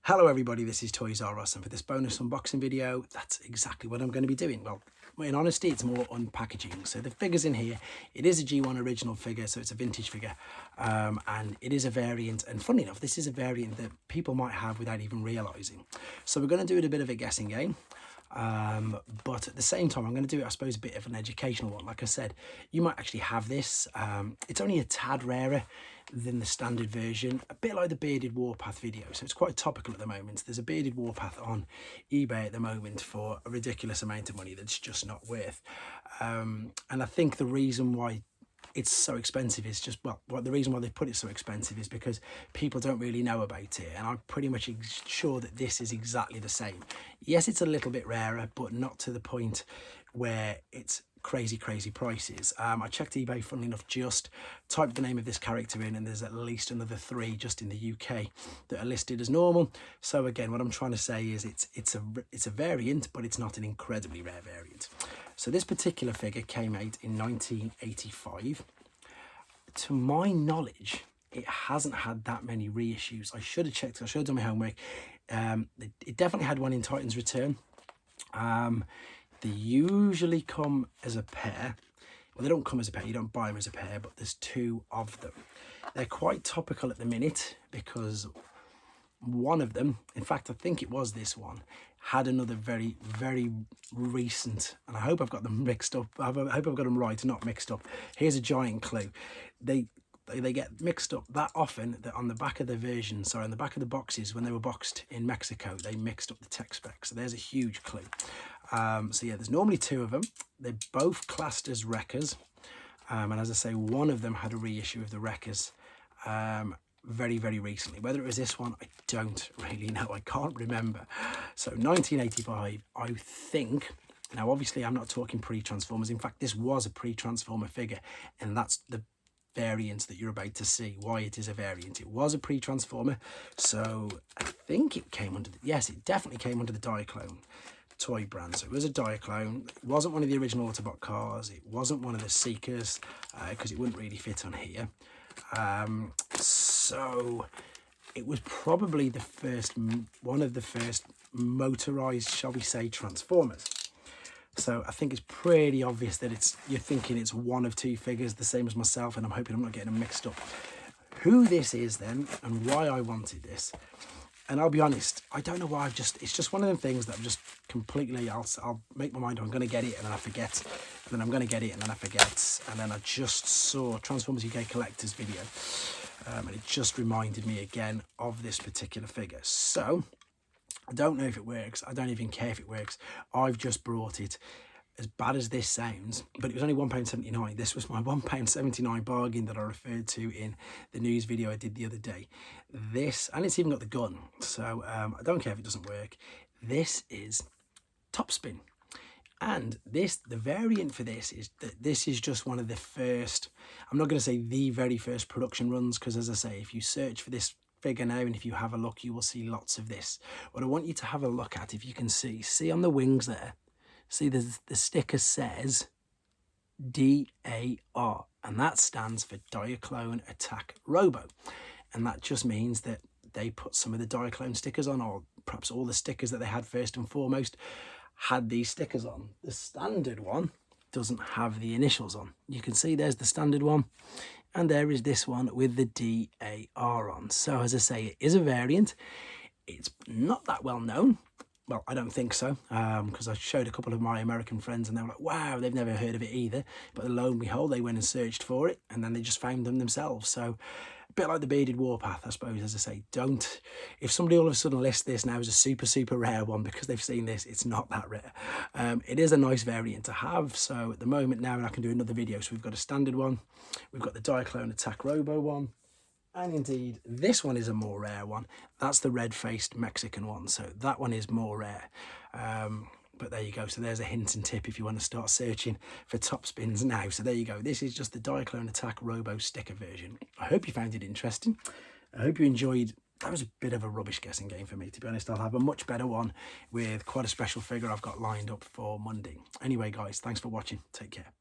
Hello everybody, this is Toys R Us, and for this bonus unboxing video, that's exactly what I'm going to be doing. Well, in honesty, it's more unpackaging. So the figure's in here. It is a G1 original figure, so it's a vintage figure, and it is a variant. And funny enough, this is a variant that people might have without even realising. So we're going to do it a bit of a guessing game. But at the same time, I'm going to do it, I suppose, a bit of an educational one. Like I said, you might actually have this. It's only a tad rarer than the standard version, a bit like the bearded warpath video, so it's quite topical at the moment. There's a bearded warpath on eBay at the moment for a ridiculous amount of money that's just not worth. And I think the reason why it's so expensive is just, well, the reason why they put it so expensive is because people don't really know about it, and I'm pretty much sure that this is exactly the same. Yes, it's a little bit rarer, but not to the point where it's crazy prices. I checked eBay, funnily enough, just typed the name of this character in, and there's at least another 3 just in the UK that are listed as normal. So again, what I'm trying to say is it's a variant, but it's not an incredibly rare variant. So this particular figure came out in 1985. To my knowledge, it hasn't had that many reissues. I should have checked, I should have done my homework. It definitely had one in Titans Return. They usually come as a pair. Well, they don't come as a pair, you don't buy them as a pair, but there's 2 of them. They're quite topical at the minute because one of them, in fact, I think it was this one, had another very recent, and I hope I've got them mixed up. I hope I've got them right, not mixed up. Here's a giant clue. They get mixed up that often that on the back of the version, sorry, on the back of the boxes, when they were boxed in Mexico, they mixed up the tech specs. So there's a huge clue. So yeah, there's normally 2 of them. They're both classed as wreckers. And as I say, one of them had a reissue of the wreckers very recently. Whether it was this one, I don't really know. I can't remember. So 1985, I think. Now, obviously, I'm not talking pre-Transformers. In fact, this was a pre-Transformer figure, and that's the variant that you're about to see, why it is a variant. It was a pre-Transformer, so I think it came under yes, it definitely came under the Diaclone toy brand. So it was a Diaclone. It wasn't one of the original Autobot cars. It wasn't one of the Seekers, because it wouldn't really fit on here. So it was probably the first, one of the first motorized, shall we say, Transformers. So I think it's pretty obvious that you're thinking it's one of 2 figures, the same as myself, and I'm hoping I'm not getting them mixed up. Who this is then, and why I wanted this, and I'll be honest, I don't know why. It's just one of them things that I'm just completely, I'll make my mind, I'm going to get it, and then I forget, and then I'm going to get it, and then I forget, and then I just saw Transformers UK Collector's video, and it just reminded me again of this particular figure. So I don't know if it works. I don't even care if it works. I've just brought it. As bad as this sounds, but it was only £1.79. This was my £1.79 bargain that I referred to in the news video I did the other day. This, and it's even got the gun, so I don't care if it doesn't work. This is Topspin. And the variant for this is that this is just one of the first, I'm not going to say the very first production runs, because as I say, if you search for this figure now and if you have a look, you will see lots of this. What I want you to have a look at, if you can see on the wings there, see the sticker says DAR, and that stands for Diaclone Attack Robo. And that just means that they put some of the Diaclone stickers on, or perhaps all the stickers that they had first and foremost had these stickers on. The standard one doesn't have the initials on. You can see there's the standard one, and there is this one with the DAR on. So as I say, it is a variant. It's not that well known. Well, I don't think so, because I showed a couple of my American friends and they were like, wow, they've never heard of it either. But lo and behold, they went and searched for it, and then they just found them themselves. So a bit like the bearded warpath, I suppose. As I say, if somebody all of a sudden lists this now as a super rare one because they've seen this, it's not that rare. It is a nice variant to have. So at the moment now, and I can do another video, so we've got a standard one, we've got the Diaclone Attack Robo one, and indeed, this one is a more rare one. That's the red-faced Mexican one, so that one is more rare. But there you go. So there's a hint and tip if you want to start searching for Topspins now. So there you go. This is just the Diaclone Attack Robo sticker version. I hope you found it interesting. I hope you enjoyed. That was a bit of a rubbish guessing game for me, to be honest. I'll have a much better one with quite a special figure I've got lined up for Monday. Anyway, guys, thanks for watching. Take care.